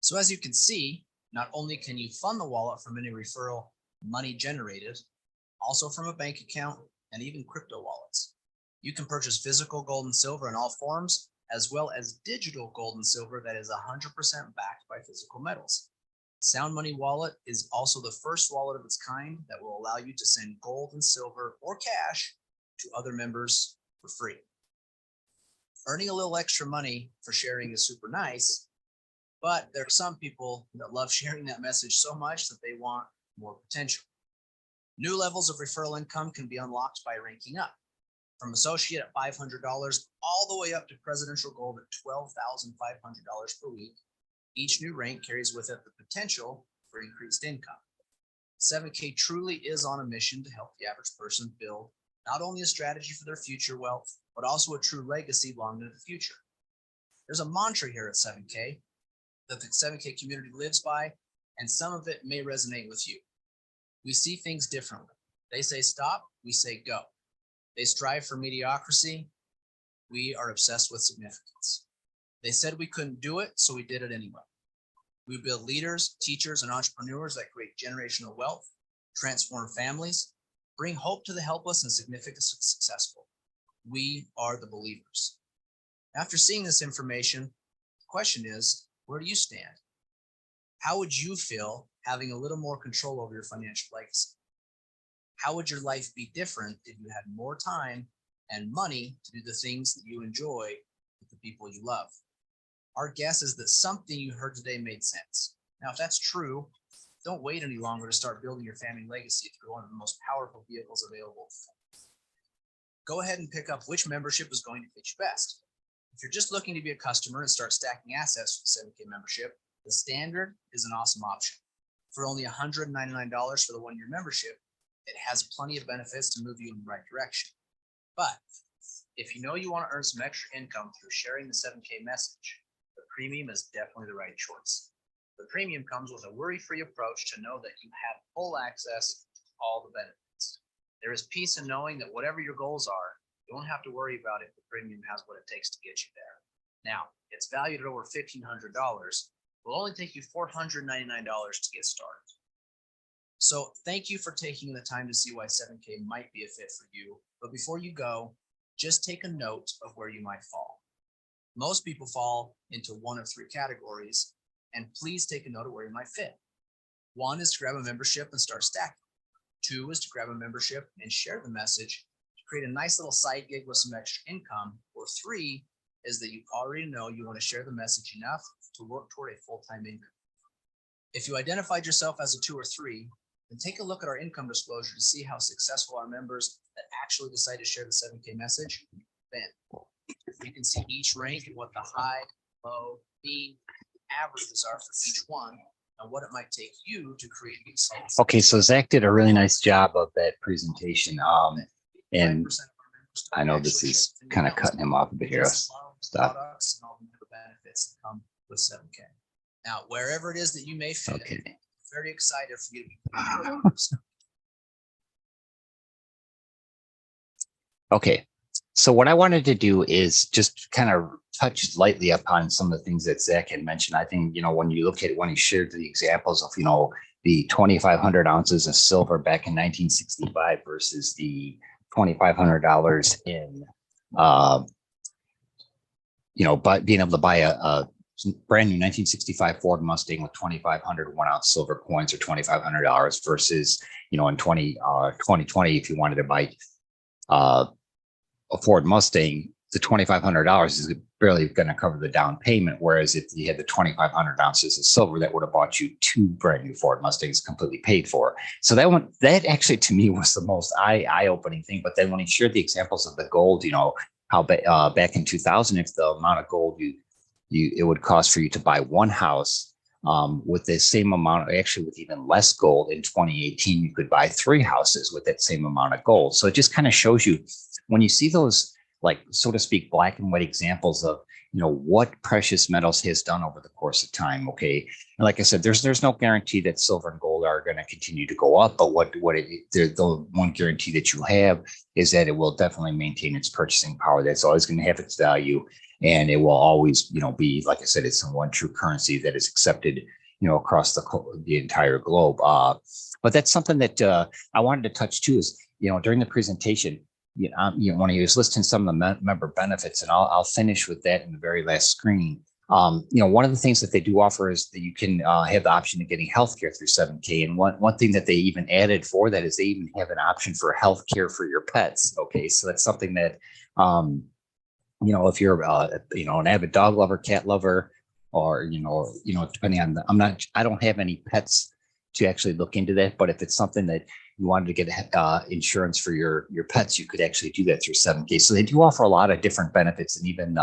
So as you can see, not only can you fund the wallet from any referral money generated, also from a bank account and even crypto wallets. You can purchase physical gold and silver in all forms, as well as digital gold and silver that is 100% backed by physical metals. Sound Money Wallet is also the first wallet of its kind that will allow you to send gold and silver or cash to other members for free. Earning a little extra money for sharing is super nice, but there are some people that love sharing that message so much that they want more potential. New levels of referral income can be unlocked by ranking up, from associate at $500 all the way up to presidential gold at $12,500 per week. Each new rank carries with it the potential for increased income. 7K truly is on a mission to help the average person build not only a strategy for their future wealth, but also a true legacy long into the future. There's a mantra here at 7K that the 7K community lives by, and some of it may resonate with you. We see things differently. They say stop, we say go. They strive for mediocrity, we are obsessed with significance. They said we couldn't do it, so we did it anyway. We build leaders, teachers, and entrepreneurs that create generational wealth, transform families, bring hope to the helpless, and significantly successful. We are the believers. After seeing this information, the question is, where do you stand? How would you feel having a little more control over your financial legacy? How would your life be different if you had more time and money to do the things that you enjoy with the people you love? Our guess is that something you heard today made sense. Now, if that's true, don't wait any longer to start building your family legacy through one of the most powerful vehicles available. Go ahead and pick up which membership is going to fit you best. If you're just looking to be a customer and start stacking assets for the 7K membership, the standard is an awesome option. For only $199 for the 1-year membership, it has plenty of benefits to move you in the right direction. But if you know you want to earn some extra income through sharing the 7K message, the premium is definitely the right choice. The premium comes with a worry-free approach to know that you have full access to all the benefits. There is peace in knowing that whatever your goals are, you don't have to worry about if the premium has what it takes to get you there. Now, it's valued at over $1,500. It will only take you $499 to get started. So thank you for taking the time to see why 7K might be a fit for you. But before you go, just take a note of where you might fall. Most people fall into one of 3 categories, and please take a note of where you might fit. One is to grab a membership and start stacking. Two is to grab a membership and share the message to create a nice little side gig with some extra income. Or three is that you already know you want to share the message enough to work toward a full-time income. If you identified yourself as a 2 or 3, then take a look at our income disclosure to see how successful our members that actually decide to share the 7K message been. You can see each rank and what the high, low, mean, averages are for each one, and what it might take you to create these results. Okay, so Zach did a really nice job of that presentation. And I know this is kind of cutting him off a bit here. Stop. Products and all the member benefits that come with 7K. Now, wherever it is that you may fit, Okay. I'm very excited for you to be part of a member. Okay, so what I wanted to do is just kind of touch lightly upon some of the things that Zach had mentioned. I think, when you look at when he shared the examples of, the 2,500 ounces of silver back in 1965 versus the $2,500 in, but being able to buy a brand new 1965 Ford Mustang with 2,500 1-ounce silver coins or $2,500 versus, in 2020, if you wanted to buy a Ford Mustang, the $2,500 is barely going to cover the down payment. Whereas if you had the 2,500 ounces of silver, that would have bought you 2 brand new Ford Mustangs completely paid for. So that actually to me was the most eye-opening thing. But then when he shared the examples of the gold, how back in 2000, if the amount of gold it would cost for you to buy one house, with the same amount, actually with even less gold in 2018, you could buy 3 houses with that same amount of gold. So it just kind of shows you when you see those, like, so to speak, black and white examples of, what precious metals has done over the course of time. Okay. And like I said, there's no guarantee that silver and gold are going to continue to go up, but the one guarantee that you have is that it will definitely maintain its purchasing power. That's always going to have its value. And it will always, be, like I said, it's the one true currency that is accepted, across the entire globe. But that's something that I wanted to touch too is, during the presentation, when he was listing some of the member benefits, and I'll finish with that in the very last screen. One of the things that they do offer is that you can have the option of getting healthcare through 7K. And one thing that they even added for that is they even have an option for healthcare for your pets. Okay, so that's something that, if you're, an avid dog lover, cat lover, or, depending on I don't have any pets to actually look into that. But if it's something that you wanted to get insurance for your pets, you could actually do that through 7K. So they do offer a lot of different benefits, and even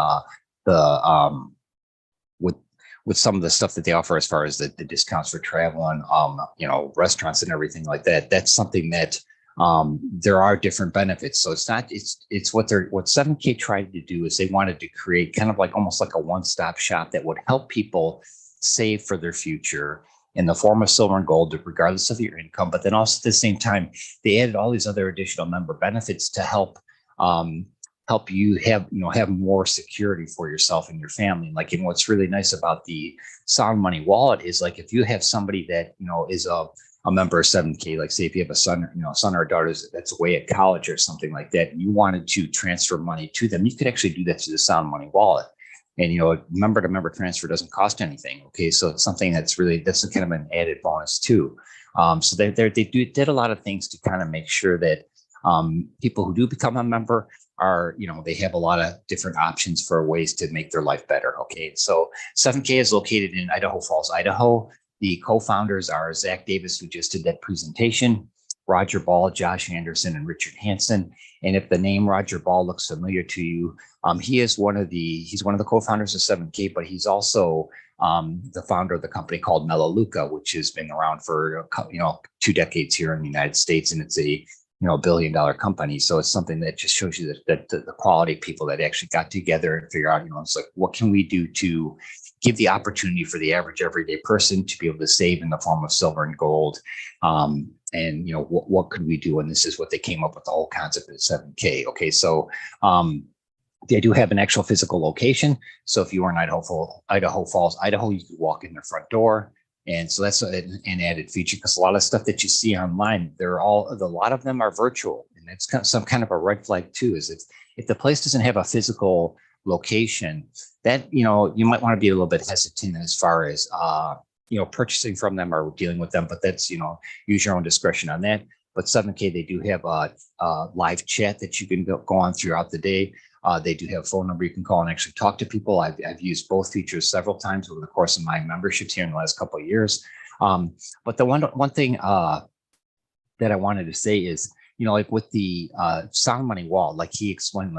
with some of the stuff that they offer as far as the discounts for travel and restaurants and everything like that. That's something that there are different benefits. So it's what 7K tried to do is they wanted to create kind of like almost like a one-stop shop that would help people save for their future in the form of silver and gold, regardless of your income. But then also at the same time, they added all these other additional member benefits to help you have more security for yourself and your family. Like, and what's really nice about the Sound Money wallet is, like, if you have somebody that is a member of 7K, like say if you have a son or a daughter that's away at college or something like that, and you wanted to transfer money to them, you could actually do that through the Sound Money wallet. And, member to member transfer doesn't cost anything. Okay. So it's something that's kind of an added bonus too. So they did a lot of things to kind of make sure that people who do become a member are, they have a lot of different options for ways to make their life better. Okay. So 7K is located in Idaho Falls, Idaho. The co-founders are Zach Davis, who just did that presentation, Roger Ball, Josh Anderson, and Richard Hansen. And if the name Roger Ball looks familiar to you, he's one of the co-founders of 7K, but he's also the founder of the company called Melaleuca, which has been around for 2 decades here in the United States, and it's a $1 billion company. So it's something that just shows you that the quality of people that actually got together and figure out, it's like, what can we do to give the opportunity for the average everyday person to be able to save in the form of silver and gold. And what could we do? And this is what they came up with, the whole concept of 7K. Okay, so they do have an actual physical location. So if you are in Idaho Falls, Idaho, you can walk in their front door. And so that's an added feature, because a lot of stuff that you see online, a lot of them are virtual. And that's some kind of a red flag too, is if the place doesn't have a physical location, that, you might want to be a little bit hesitant as far as purchasing from them or dealing with them, but that's, use your own discretion on that. But 7K, they do have a live chat that you can go on throughout the day. They do have a phone number you can call and actually talk to people. I've used both features several times over the course of my memberships here in the last couple of years. But the one thing that I wanted to say is, like with the Sound Money Wallet, like he explained,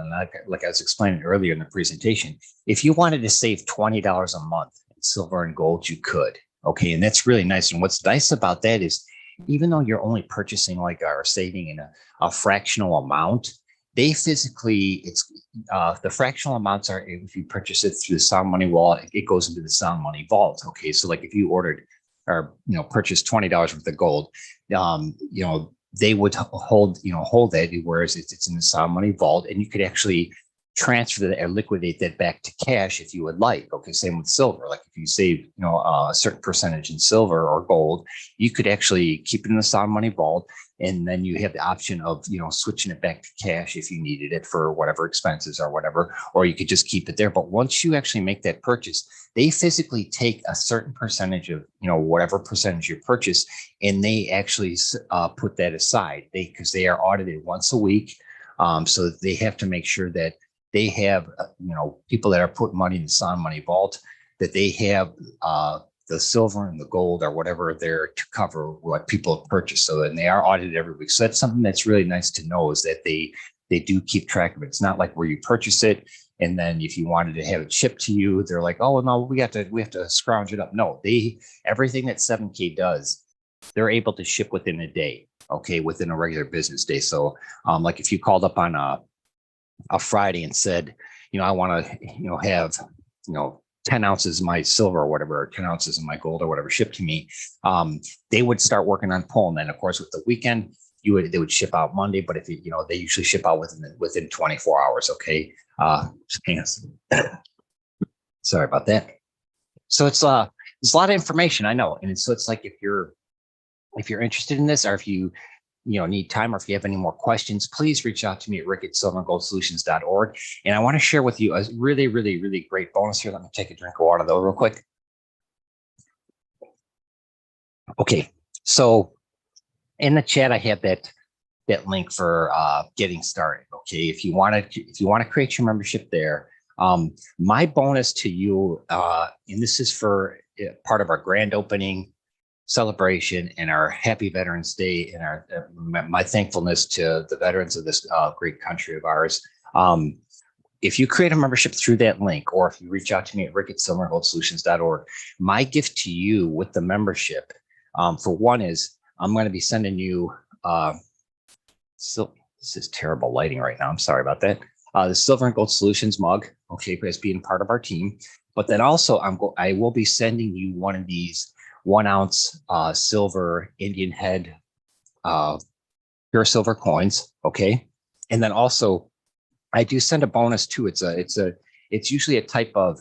like I was explaining earlier in the presentation, if you wanted to save $20 a month in silver and gold, you could. Okay, and that's really nice. And what's nice about that is, even though you're only purchasing or saving in a fractional amount, they physically, the fractional amounts are, if you purchase it through the Sound Money Wallet, it goes into the Sound Money Vault. Okay, so like if you ordered or purchased $20 worth of gold, they would hold that, whereas it's in the Sound Money Vault, and you could actually transfer that or liquidate that back to cash if you would like. Okay, same with silver. Like if you save a certain percentage in silver or gold, you could actually keep it in the Sound Money Vault, and then you have the option of switching it back to cash if you needed it for whatever expenses or whatever, or you could just keep it there. But once you actually make that purchase, they physically take a certain percentage of whatever percentage you purchase, and they actually put that aside. Because they are audited once a week, so they have to make sure that they have, people that are putting money in the Sound Money Vault, that they have the silver and the gold or whatever there to cover what people have purchased. So, and they are audited every week. So that's something that's really nice to know, is that they do keep track of it. It's not like where you purchase it, and then if you wanted to have it shipped to you, they're like, oh no, we have to scrounge it up. No, everything that 7K does, they're able to ship within a day. Okay, within a regular business day. So, like if you called up on a Friday and said, I want to, have, 10 ounces of my silver or whatever, or 10 ounces of my gold or whatever shipped to me, they would start working on pulling. Then, of course, with the weekend, they would ship out Monday, but if they usually ship out within 24 hours. Okay. Sorry about that. So it's a lot of information, I know. And so it's like, if you're interested in this, or if you need time, or if you have any more questions, please reach out to me at rick@silverandgoldsolutions.org. And I want to share with you a really, really, really great bonus here. Let me take a drink of water though real quick. Okay, so in the chat, I have that link for getting started. Okay, if you want to create your membership there, my bonus to you, and this is for part of our grand opening celebration and our Happy Veterans Day, and our my thankfulness to the veterans of this great country of ours. If you create a membership through that link, or if you reach out to me at rick@silverandgoldsolutions.org, my gift to you with the membership, for one, is I'm going to be sending you. So this is terrible lighting right now. I'm sorry about that. The Silver and Gold Solutions mug, okay, as being part of our team. But then also, I will be sending you one of these 1 ounce silver Indian head pure silver coins. Okay. And then also I do send a bonus too. It's usually a type of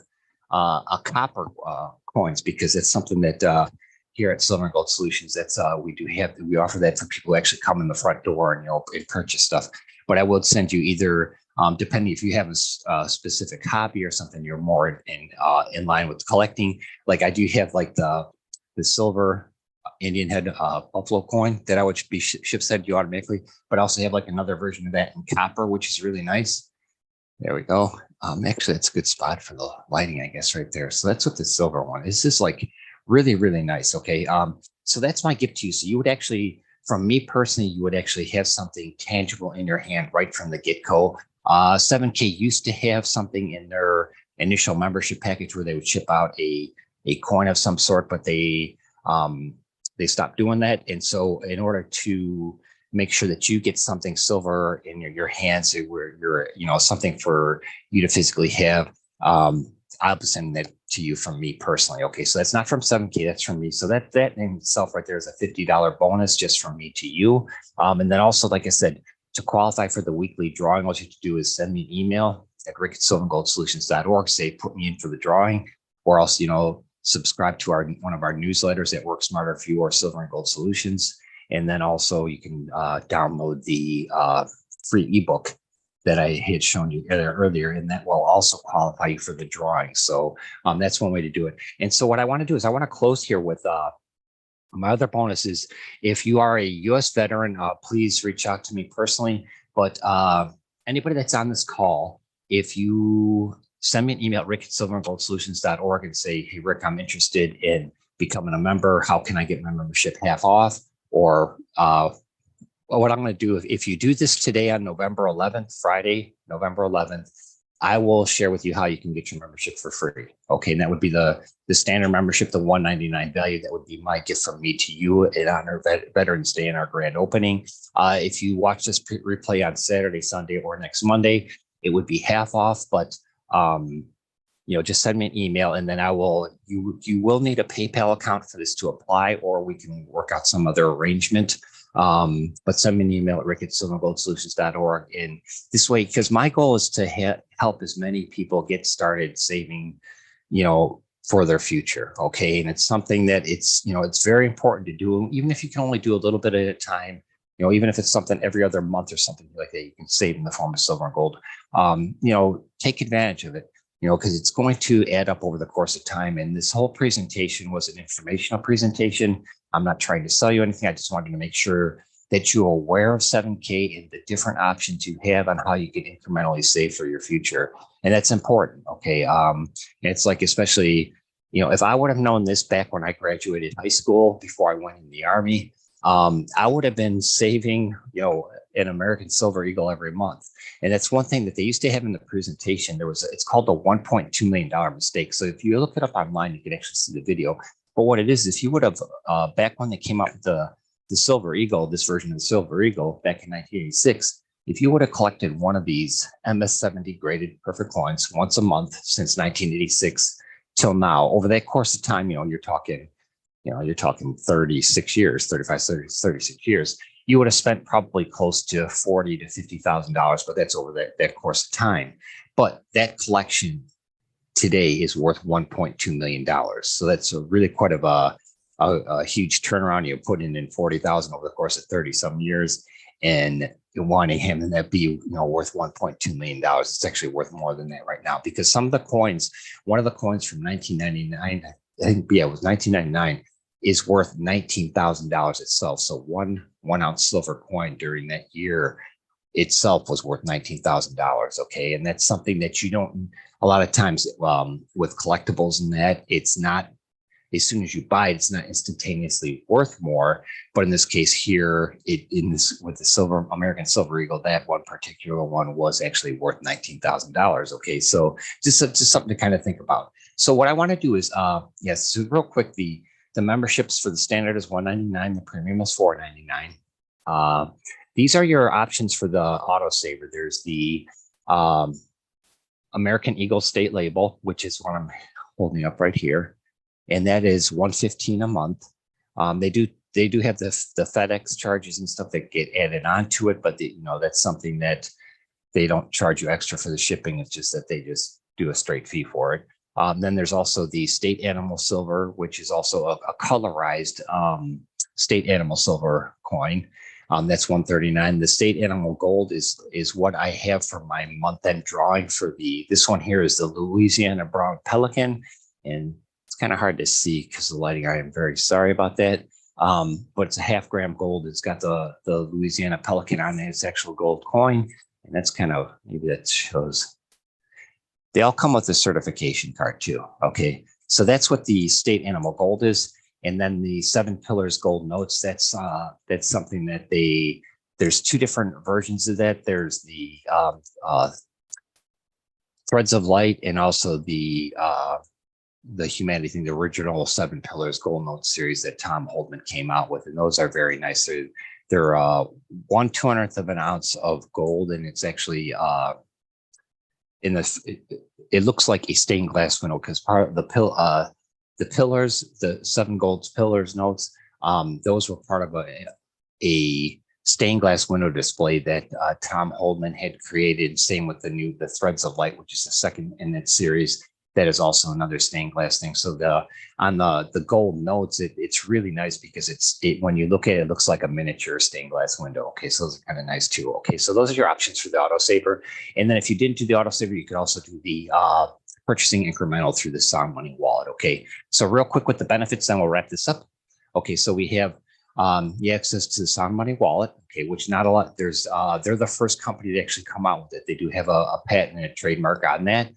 a copper coins, because it's something that here at Silver and Gold Solutions, we offer that for people who actually come in the front door and purchase stuff. But I will send you either, depending if you have a specific hobby or something you're more in line with collecting. Like I do have like the silver Indian head buffalo coin that I would be ship sent you automatically, but I also have like another version of that in copper, which is really nice. There we go. Actually, it's a good spot for the lighting, I guess, right there. So that's what the silver one is. This is like really, really nice. Okay. So that's my gift to you. So you would actually, from me personally, you would actually have something tangible in your hand right from the get-go. 7K used to have something in their initial membership package where they would ship out a coin of some sort, but they stopped doing that. And so in order to make sure that you get something silver in your hands, where you're something for you to physically have, I'll be sending that to you from me personally. Okay, so that's not from 7K, that's from me. So that in itself right there is a $50 bonus just from me to you. And then also, like I said, to qualify for the weekly drawing, all you have to do is send me an email at rick@silverandgoldsolutions.org, say put me in for the drawing, or else subscribe to one of our newsletters at Work Smarter for You or Silver and Gold Solutions. And then also you can download the free ebook that I had shown you earlier, and that will also qualify you for the drawing. So that's one way to do it. And so what I want to do is I want to close here with my other bonus is if you are a U.S. veteran, please reach out to me personally. But anybody that's on this call, if you send me an email at rick@silverandgoldsolutions.org and say, hey, Rick, I'm interested in becoming a member. How can I get my membership half off? Or what I'm going to do, if you do this today on November 11th, Friday, November 11th, I will share with you how you can get your membership for free. Okay, and that would be the standard membership, the $199 value. That would be my gift from me to you in honor of Veterans Day and our grand opening. If you watch this replay on Saturday, Sunday, or next Monday, it would be half off. But just send me an email, and then I will. You will need a PayPal account for this to apply, or we can work out some other arrangement. But send me an email at rick@silverandgoldsolutions.org. And this way, because my goal is to help as many people get started saving, for their future. Okay. And it's something that it's very important to do. Even if you can only do a little bit at a time, even if it's something every other month or something like that, you can save in the form of silver and gold. Take advantage of it, because it's going to add up over the course of time. And this whole presentation was an informational presentation. I'm not trying to sell you anything. I just wanted to make sure that you're aware of 7K and the different options you have on how you can incrementally save for your future. And that's important. Okay. It's like, especially, if I would have known this back when I graduated high school before I went in the Army, I would have been saving, an American Silver Eagle every month. And that's one thing that they used to have in the presentation. It's called the $1.2 million mistake. So if you look it up online, you can actually see the video. But what it is, if you would have, back when they came out with the Silver Eagle, this version of the Silver Eagle back in 1986, if you would have collected one of these MS-70 graded perfect coins once a month since 1986 till now, over that course of time, you're talking 36 years, 35, 30, 36 years, you would have spent probably close to $40,000 to $50,000, but that's over that course of time. But that collection today is worth $1.2 million. So that's really quite of a huge turnaround. You're putting in 40,000 over the course of 30 some years, and you're wanting him and that be worth $1.2 million. It's actually worth more than that right now, because some of the coins, one of the coins from 1999, I think, it was 1999, is worth $19,000 itself. So one ounce silver coin during that year itself was worth $19,000. Okay. And that's something that you don't, a lot of times with collectibles and that, it's not, as soon as you buy it, it's not instantaneously worth more. But in this case here, with the American Silver Eagle, that one particular one was actually worth $19,000. Okay. So just something to kind of think about. So what I want to do is, so real quick, the memberships for the standard is $199, the premium is $499. These are your options for the autosaver. There's the American Eagle State Label, which is what I'm holding up right here, and that is $115 a month. They do have the FedEx charges and stuff that get added onto it, but that's something that they don't charge you extra for the shipping. It's just that they just do a straight fee for it. Then there's also the State Animal Silver, which is also a colorized State Animal Silver coin. That's $139. The State Animal Gold is what I have for my month-end drawing for this one here is the Louisiana Brown Pelican. And it's kind of hard to see because of the lighting. I am very sorry about that. But it's a half-gram gold. It's got the Louisiana Pelican on it. It's actual gold coin. And that's kind of, maybe that shows. They all come with a certification card too. Okay. So that's what the State Animal Gold is. And then the 7 Pillars Gold Notes, that's something that there's 2 different versions of that. There's the Threads of Light, and also the Humanity thing, the original 7 Pillars Gold Notes series that Tom Holdman came out with. And those are very nice. They're 1/200th of an ounce of gold, and it's actually it looks like a stained glass window, because part of the pillars, the 7 gold pillars notes, those were part of a stained glass window display that Tom Holdman had created. Same with the Threads of Light, which is the second in that series. that is also another stained glass thing. So on the gold notes, it's really nice because when you look at it, it looks like a miniature stained glass window. Okay, so those are kind of nice too. Okay, so those are your options for the autosaver. And then if you didn't do the autosaver, you could also do the purchasing incremental through the Sound Money wallet. Okay, so real quick with the benefits, then we'll wrap this up. Okay, so we have the access to the Sound Money wallet. Okay, which not a lot. They're the first company to actually come out with it. They do have a patent and a trademark on that.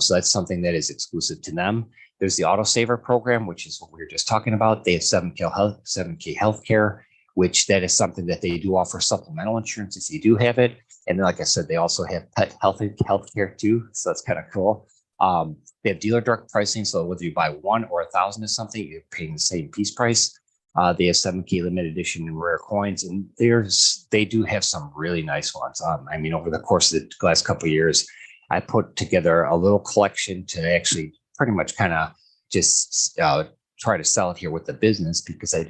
So that's something that is exclusive to them. There's the autosaver program, which is what we were just talking about. They have 7K healthcare, which that is something that they do offer supplemental insurance if you do have it. And then, like I said, they also have pet healthcare too. So that's kind of cool. They have dealer direct pricing. So whether you buy one or 1,000 of something, you're paying the same piece price. They have 7K limited edition and rare coins, and they do have some really nice ones. I mean, over the course of the last couple of years, I put together a little collection to actually pretty much kind of just try to sell it here with the business because I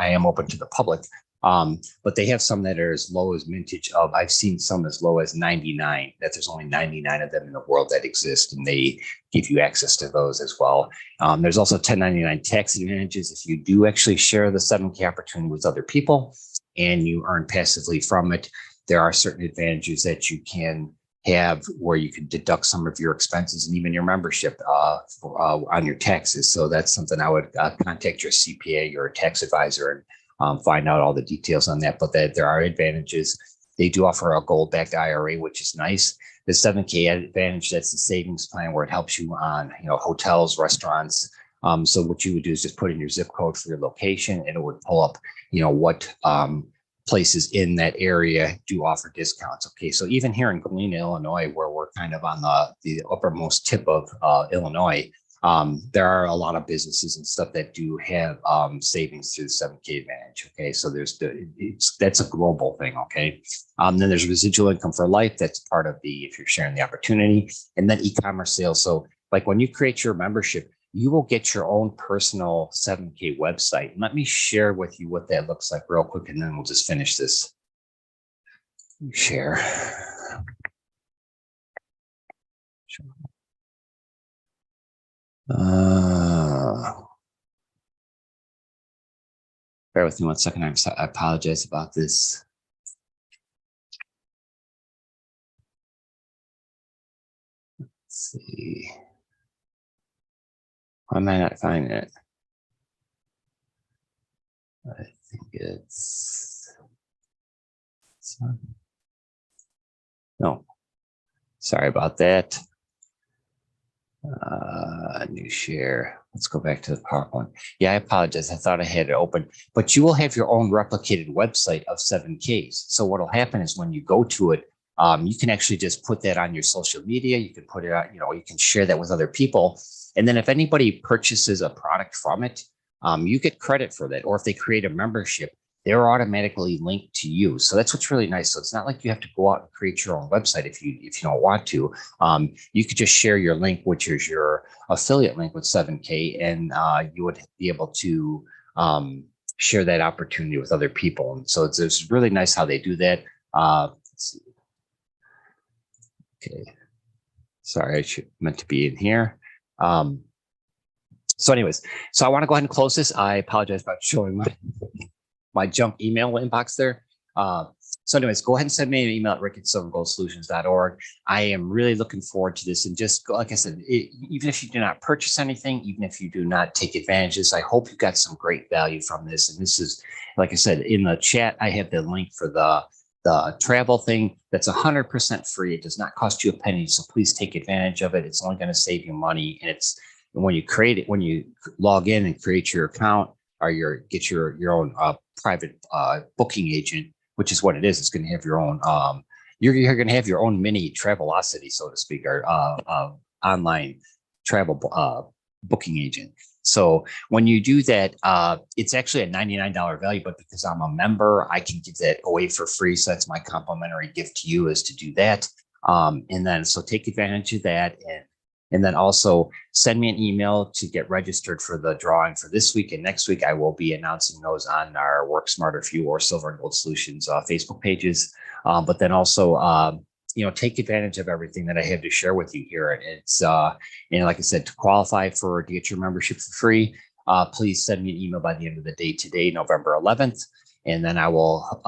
am open to the public. But they have some that are as low as mintage of, I've seen some as low as 99, that there's only 99 of them in the world that exist, and they give you access to those as well. There's also 1099 tax advantages if you do actually share the 7K opportunity with other people and you earn passively from it. There are certain advantages that you can have where you can deduct some of your expenses and even your membership on your taxes. So that's something I would contact your CPA or a tax advisor and find out all the details on that. But there are advantages. They do offer a gold-backed IRA, which is nice. The 7K advantage, that's the savings plan where it helps you on hotels, restaurants. So what you would do is just put in your zip code for your location, and it would pull up what places in that area do offer discounts. Okay, so even here in Galena, Illinois, where we're kind of on the uppermost tip of Illinois, there are a lot of businesses and stuff that do have savings through the 7K advantage. Okay, so that's a global thing. Okay, then there's residual income for life. That's part of if you're sharing the opportunity, and then e-commerce sales. So like when you create your membership, you will get your own personal 7K website. Let me share with you what that looks like real quick, and then we'll just finish this. Share. Bear with me 1 second. I apologize about this. Let's see. Why am I not finding it? I think no. Sorry about that. New share. Let's go back to the PowerPoint. Yeah, I apologize. I thought I had it open, but you will have your own replicated website of 7Ks. So what will happen is when you go to it, you can actually just put that on your social media. You can put it out, you can share that with other people. And then if anybody purchases a product from it, you get credit for that. Or if they create a membership, they're automatically linked to you. So that's what's really nice. So it's not like you have to go out and create your own website if you don't want to. You could just share your link, which is your affiliate link with 7K, and you would be able to share that opportunity with other people. And so it's really nice how they do that. Let's see. Okay. Sorry, I meant to be in here. So anyways, so I want to go ahead and close this. I apologize about showing my junk email inbox there. So anyways, go ahead and send me an email at rick@silvergoldsolutions.org. I am really looking forward to this. And just like I said, even if you do not purchase anything, even if you do not take advantages, I hope you got some great value from this. And this is, like I said, in the chat, I have the link for the travel thing. That's 100% free. It does not cost you a penny. So please take advantage of it. It's only going to save you money. And when you create it, when you log in and create your account or get your own private booking agent, which is what it is. It's going to have your own, you're going to have your own mini Travelocity, so to speak, or online travel booking agent. So when you do that, it's actually a $99 value, but because I'm a member, I can give that away for free. So that's my complimentary gift to you, is to do that. And then, so take advantage of that. And then also send me an email to get registered for the drawing for this week and next week. I will be announcing those on our Work Smarter Few or Silver and Gold Solutions Facebook pages. But then also, take advantage of everything that I have to share with you here. It's and like I said, to get your membership for free, please send me an email by the end of the day today, November 11th. And then I will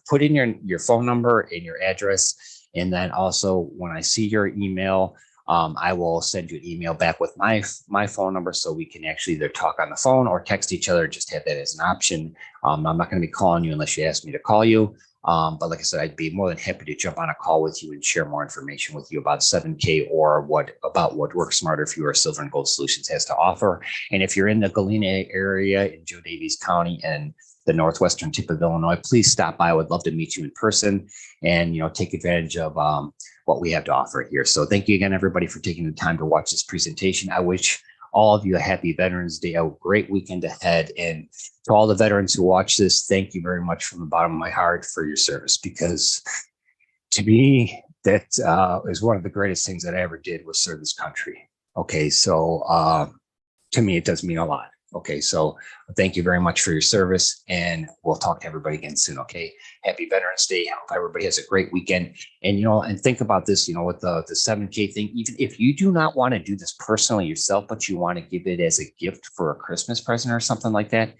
put in your phone number and your address. And then also when I see your email, I will send you an email back with my phone number so we can actually either talk on the phone or text each other. Just have that as an option. I'm not going to be calling you unless you ask me to call you. But like I said, I'd be more than happy to jump on a call with you and share more information with you about 7K or what Work Smarter Fewer Silver and Gold Solutions has to offer. And if you're in the Galena area in Joe Daviess County and the northwestern tip of Illinois, please stop by. I would love to meet you in person and take advantage of what we have to offer here. So thank you again, everybody, for taking the time to watch this presentation. I wish all of you a happy Veterans Day, a great weekend ahead. And to all the veterans who watch this, thank you very much from the bottom of my heart for your service, because to me, that is one of the greatest things that I ever did was serve this country. Okay, so to me, it does mean a lot. Okay, so thank you very much for your service, and we'll talk to everybody again soon. Okay, happy Veterans Day. I hope everybody has a great weekend. And and think about this, with the 7K thing. Even if you do not want to do this personally yourself, but you want to give it as a gift for a Christmas present or something like that,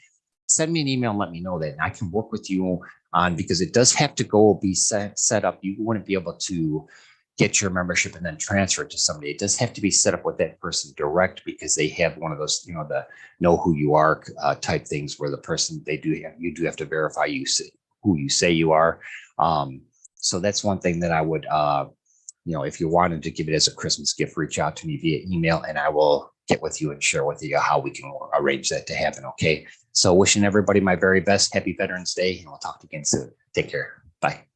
send me an email and let me know that, and I can work with you on, because it does have to be set up. You wouldn't be able to get your membership and then transfer it to somebody. It does have to be set up with that person direct, because they have one of those, the know who you are type things, where the person you do have to verify who you say you are. So that's one thing that I would, if you wanted to give it as a Christmas gift, reach out to me via email, and I will get with you and share with you how we can arrange that to happen. Okay. So wishing everybody my very best. Happy Veterans Day, and we'll talk to you again soon. Take care. Bye.